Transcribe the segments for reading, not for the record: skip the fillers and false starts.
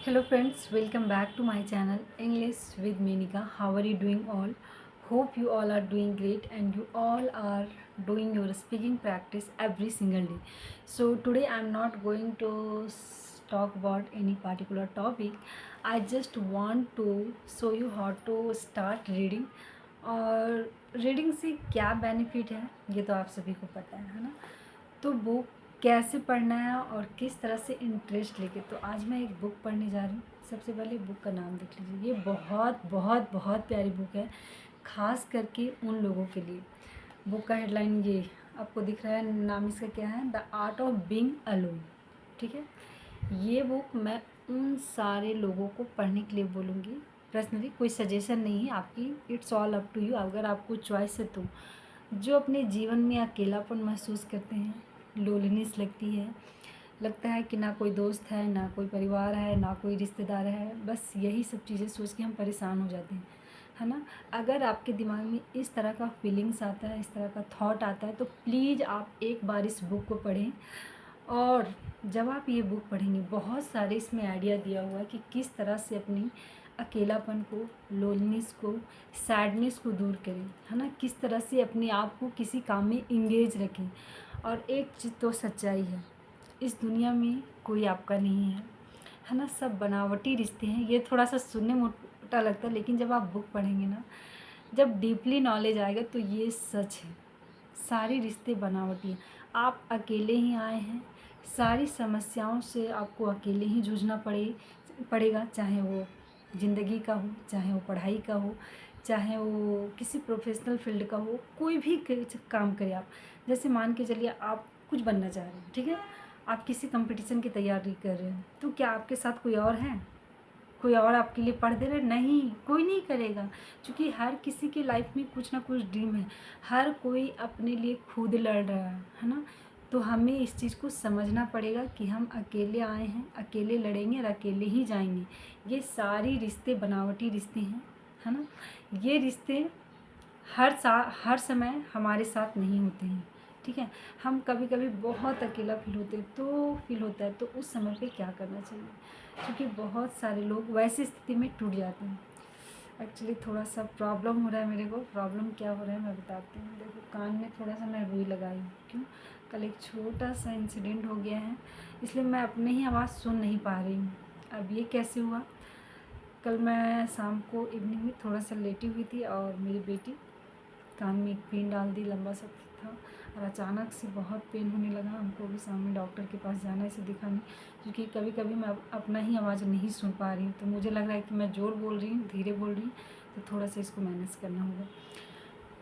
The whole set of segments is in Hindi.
Hello friends, welcome back to my channel English with Menika. How are you doing all? Hope you all are doing great and you all are doing your speaking practice every single day. So today I'm not going to talk about any particular topic. I just want to show you how to start reading. और रीडिंग से क्या बेनिफिट है ये तो आप सभी को पता है ना। तो बुक कैसे पढ़ना है और किस तरह से इंटरेस्ट लेके, तो आज मैं एक बुक पढ़ने जा रही हूँ। सबसे पहले बुक का नाम देख लीजिए, ये बहुत बहुत बहुत प्यारी बुक है, ख़ास करके उन लोगों के लिए। बुक का हेडलाइन ये आपको दिख रहा है, नाम इसका क्या है, the art of being alone. ठीक है, ये बुक मैं उन सारे लोगों को पढ़ने के लिए बोलूँगी। पर्सनली कोई सजेशन नहीं है आपकी, it's all up to you. अगर आपको चॉइस है तो जो अपने जीवन में अकेलापन महसूस करते हैं, लोनलीनेस लगती है, लगता है कि ना कोई दोस्त है, ना कोई परिवार है, ना कोई रिश्तेदार है, बस यही सब चीज़ें सोच के हम परेशान हो जाते हैं, है ना। अगर आपके दिमाग में इस तरह का फीलिंग्स आता है, इस तरह का थॉट आता है, तो प्लीज़ आप एक बार इस बुक को पढ़ें। और जब आप ये बुक पढ़ेंगे, बहुत सारे इसमें आइडिया दिया हुआ है कि किस तरह से अपनी अकेलापन को, लोनलीनेस को, सैडनेस को दूर करें, है ना। किस तरह से अपने आप को किसी काम में इंगेज रखें। और एक चीज़ तो सच्चाई है, इस दुनिया में कोई आपका नहीं है ना। सब बनावटी रिश्ते हैं। ये थोड़ा सा सुनने में उल्टा लगता है, लेकिन जब आप बुक पढ़ेंगे ना, जब डीपली नॉलेज आएगा तो ये सच है। सारे रिश्ते बनावटी हैं। आप अकेले ही आए हैं, सारी समस्याओं से आपको अकेले ही जूझना पड़ेगा, चाहे वो ज़िंदगी का हो, चाहे वो पढ़ाई का हो, चाहे वो किसी प्रोफेशनल फील्ड का हो, कोई भी काम करें आप। जैसे मान के चलिए आप कुछ बनना चाह रहे हैं, ठीक है, आप किसी कंपटीशन की तैयारी कर रहे हैं, तो क्या आपके साथ कोई और है? कोई और आपके लिए पढ़ दे रहा है? नहीं, कोई नहीं करेगा। क्योंकि हर किसी के लाइफ में कुछ ना कुछ ड्रीम है, हर कोई अपने लिए खुद लड़ रहा है ना। तो हमें इस चीज़ को समझना पड़ेगा कि हम अकेले आए हैं, अकेले लड़ेंगे और अकेले ही जाएंगे। ये सारी रिश्ते बनावटी रिश्ते हैं, है ना। ये रिश्ते हर समय हमारे साथ नहीं होते हैं, ठीक है। हम कभी कभी बहुत अकेला फील होता है, तो उस समय पे क्या करना चाहिए, क्योंकि बहुत सारे लोग वैसी स्थिति में टूट जाते हैं। एक्चुअली थोड़ा सा प्रॉब्लम हो रहा है मेरे को। प्रॉब्लम क्या हो रहा है मैं बताती हूँ। देखो, कान में थोड़ा सा मैं रुई लगाई हूँ। क्यों? कल एक छोटा सा इंसिडेंट हो गया है, इसलिए मैं अपने ही आवाज़ सुन नहीं पा रही हूँ। अब ये कैसे हुआ, कल मैं शाम को इवनिंग में थोड़ा सा लेटी हुई थी और मेरी बेटी कान में एक पिन डाल दी, लंबा सा था, और अचानक से बहुत पेन होने लगा। हमको भी सामने डॉक्टर के पास जाना है इसे दिखाने, क्योंकि कभी कभी मैं अपना ही आवाज़ नहीं सुन पा रही हूँ। तो मुझे लग रहा है कि मैं ज़ोर बोल रही हूँ, धीरे बोल रही हूँ, तो थोड़ा सा इसको मैनेज करना होगा।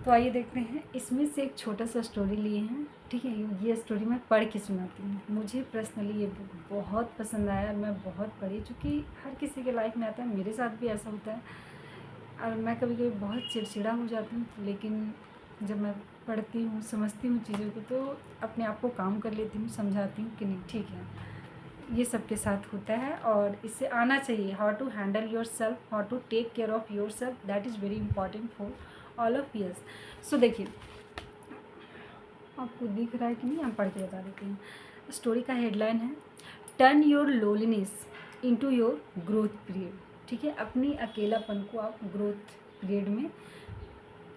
तो आइए देखते हैं, इसमें से एक छोटा सा स्टोरी लिए हैं, ठीक है। ये स्टोरी मैं पढ़ के सुनाती हूँ। मुझे पर्सनली ये बुक बहुत पसंद आया, मैं बहुत पढ़ी, चूँकि हर किसी के लाइफ में आता है, मेरे साथ भी ऐसा होता है। और मैं कभी कभी बहुत चिड़चिड़ा हो जाती हूँ, लेकिन जब मैं पढ़ती हूँ, समझती हूँ चीज़ों को, तो अपने आप को काम कर लेती हूँ, समझाती हूँ कि नहीं ठीक है, ये सबके साथ होता है और इससे आना चाहिए। How to handle yourself, how to take care of yourself, that is very important for all of us. So देखिए, आपको दिख रहा है कि नहीं, हम पढ़ के बता देते हैं। स्टोरी का हेडलाइन है, turn your loneliness into your growth period. ठीक है, अपनी अकेलापन को आप ग्रोथ पीरियड में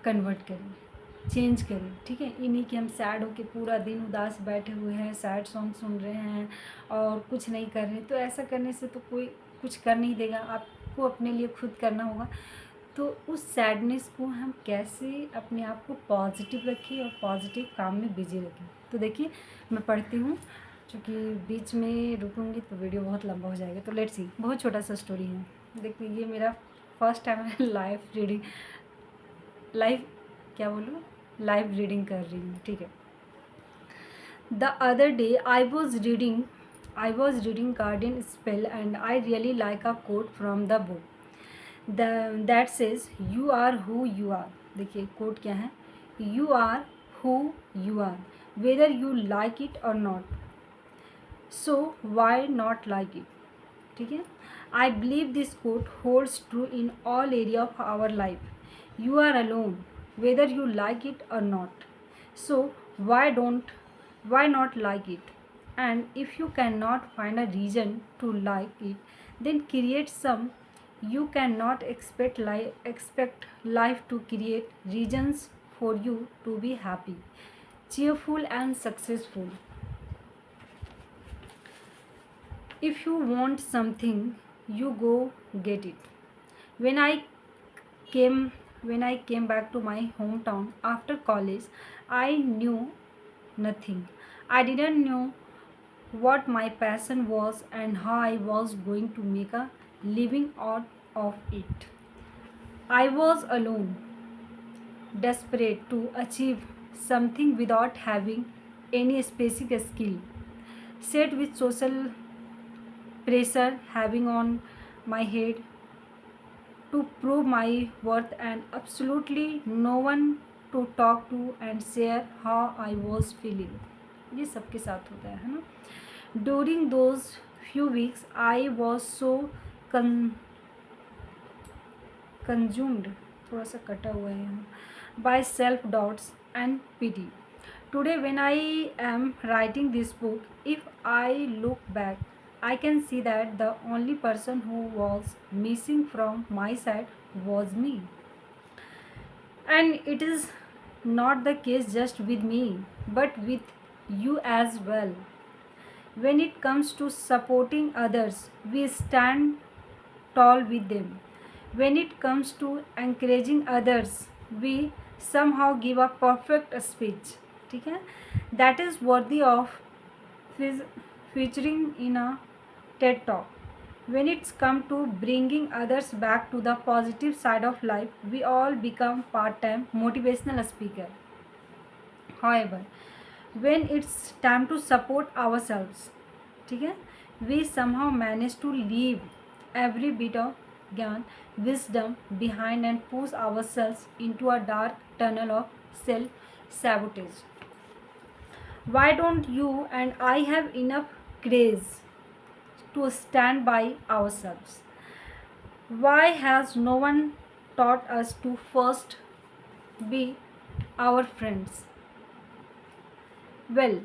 कन्वर्ट करें, चेंज करें, ठीक है। ये नहीं कि हम सैड होकर पूरा दिन उदास बैठे हुए हैं, सैड सॉन्ग सुन रहे हैं और कुछ नहीं कर रहे। तो ऐसा करने से तो कोई कुछ कर नहीं देगा, आपको अपने लिए खुद करना होगा। तो उस सैडनेस को हम कैसे अपने आप को पॉजिटिव रखें और पॉजिटिव काम में बिजी रखें। तो देखिए, मैं पढ़ती हूँ, क्योंकि बीच में रुकूंगी तो वीडियो बहुत लंबा हो जाएगा। तो लेट्स सी, बहुत छोटा सा स्टोरी है। देखिए, ये मेरा फर्स्ट टाइम है लाइव क्या बोलूँ, लाइव रीडिंग कर रही हूँ, ठीक है। The other day I was reading Garden Spell and I really like a quote from the book that says you are who you are. देखिए कोट क्या है, you are who you are whether you like it or not, so why not like it. ठीक है, I believe this quote holds true in all area of our life. You are alone whether you like it or not, so why not like it. And if you cannot find a reason to like it, then create some. You cannot expect life to create reasons for you to be happy, cheerful, and successful. If you want something, you go get it. When I came when I came back to my hometown after college, I knew nothing. I didn't know what my passion was and how I was going to make a living out of it. I was alone, desperate to achieve something without having any specific skill, set with social pressure having on my head to prove my worth, and absolutely no one to talk to and share how I was feeling. ये सबके साथ होता है ना. During those few weeks, I was so con- consumed, थोड़ा सा कटा हुआ है यहाँ, by self doubts and pity. Today, when I am writing this book, if I look back, I can see that the only person who was missing from my side was me. And it is not the case just with me, but with you as well. When it comes to supporting others, we stand tall with them. When it comes to encouraging others, we somehow give a perfect speech. ठीक है, that is worthy of featuring in a TED talk. When it's come to bringing others back to the positive side of life, we all become part-time motivational speaker. However, when it's time to support ourselves, ठीक है, we somehow manage to leave every bit of ज्ञान, wisdom behind and push ourselves into a dark tunnel of self-sabotage. Why don't you and I have enough grace to stand by ourselves? Why has no one taught us to first be our friends? Well,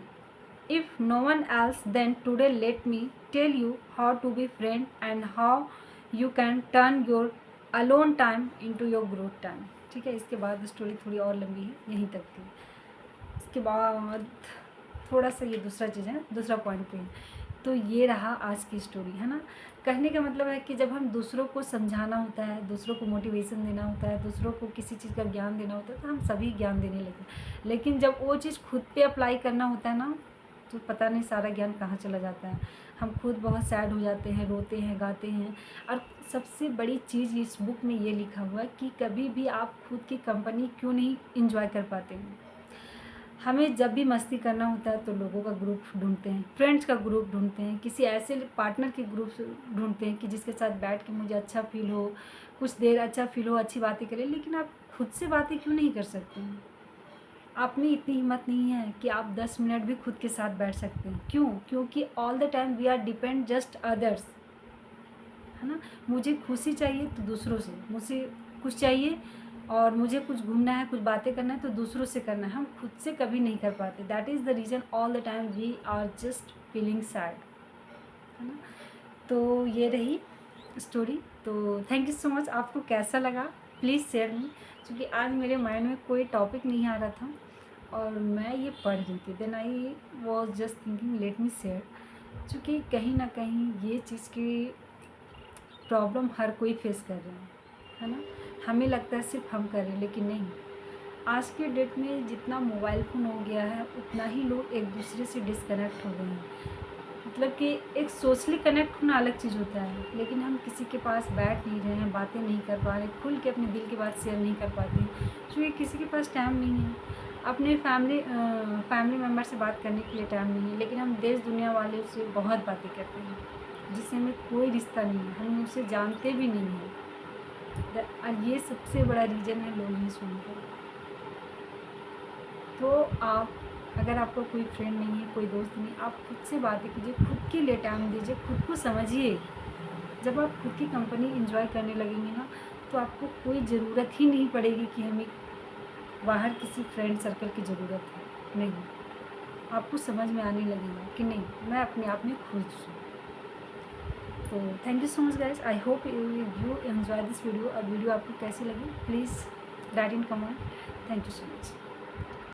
if no one else, then today let me tell you how to be friend and how you can turn your alone time into your growth time. ठीक है, इसके बाद स्टोरी थोड़ी और लंबी है, यहीं तक थी. इसके बाद थोड़ा सा ये दूसरा चीज़ है, दूसरा पॉइंट पे है. तो ये रहा आज की स्टोरी, है ना. कहने का मतलब है कि जब हम दूसरों को समझाना होता है, दूसरों को मोटिवेशन देना होता है, दूसरों को किसी चीज़ का ज्ञान देना होता है, तो हम सभी ज्ञान देने लगते हैं. लेकिन जब वो चीज़ खुद पे अप्लाई करना होता है ना, तो पता नहीं सारा ज्ञान कहाँ चला जाता है. हम खुद बहुत सैड हो जाते हैं, रोते हैं, गाते हैं. और सबसे बड़ी चीज़ इस बुक में ये लिखा हुआ है कि कभी भी आप खुद की कंपनी क्यों नहीं इंजॉय कर पाते हैं. हमें जब भी मस्ती करना होता है तो लोगों का ग्रुप ढूंढते हैं, फ्रेंड्स का ग्रुप ढूंढते हैं, किसी ऐसे पार्टनर के ग्रुप ढूंढते हैं कि जिसके साथ बैठ के मुझे अच्छा फील हो, कुछ देर अच्छा फील हो, अच्छी बातें करें. लेकिन आप खुद से बातें क्यों नहीं कर सकते हैं? आप में इतनी हिम्मत नहीं है कि आप 10 मिनट भी खुद के साथ बैठ सकते हैं. क्यों? क्योंकि all the time we are depend just others, है ना. मुझे खुशी चाहिए तो दूसरों से, मुझे कुछ चाहिए और मुझे कुछ घूमना है, कुछ बातें करना है तो दूसरों से करना है. हम खुद से कभी नहीं कर पाते. That is the reason all the time we are just feeling sad, है ना. तो ये रही स्टोरी. तो थैंक यू सो मच. आपको कैसा लगा प्लीज़ शेयर मी, क्योंकि आज मेरे माइंड में कोई टॉपिक नहीं आ रहा था और मैं ये पढ़ रही थी. Then I was just thinking let me share, क्योंकि कहीं ना कहीं ये चीज़ की प्रॉब्लम हर कोई फेस कर रहे हैं, है ना. हमें लगता है सिर्फ हम कर रहे हैं, लेकिन नहीं. आज के डेट में जितना मोबाइल फ़ोन हो गया है उतना ही लोग एक दूसरे से डिस्कनेक्ट हो गए हैं. मतलब कि एक सोशली कनेक्ट होना अलग चीज़ होता है, लेकिन हम किसी के पास बैठ नहीं रहे हैं, बातें नहीं कर पा रहे, खुल के अपने दिल की बात शेयर नहीं कर पाते, क्योंकि किसी के पास टाइम नहीं है. अपने फैमिली मेम्बर से बात करने के लिए टाइम नहीं है, लेकिन हम देश दुनिया वाले से बहुत बातें करते हैं जिससे हमें कोई रिश्ता नहीं है, हम उसे जानते भी नहीं हैं. और ये सबसे बड़ा रीज़न है लोनलीनेस होने का. तो आप, अगर आपका कोई फ्रेंड नहीं है, कोई दोस्त नहीं, आप खुद से बातें कीजिए, खुद के लिए टाइम दीजिए, खुद को समझिए. जब आप खुद की कंपनी एंजॉय करने लगेंगे ना, तो आपको कोई ज़रूरत ही नहीं पड़ेगी कि हमें बाहर किसी फ्रेंड सर्कल की ज़रूरत है. नहीं, आपको समझ में आने लगेगा कि नहीं, मैं अपने आप में खुश हूँ। तो thank you so much guys, I hope you enjoy this video. और वीडियो आपको कैसी लगी please write in comment. Thank you so much.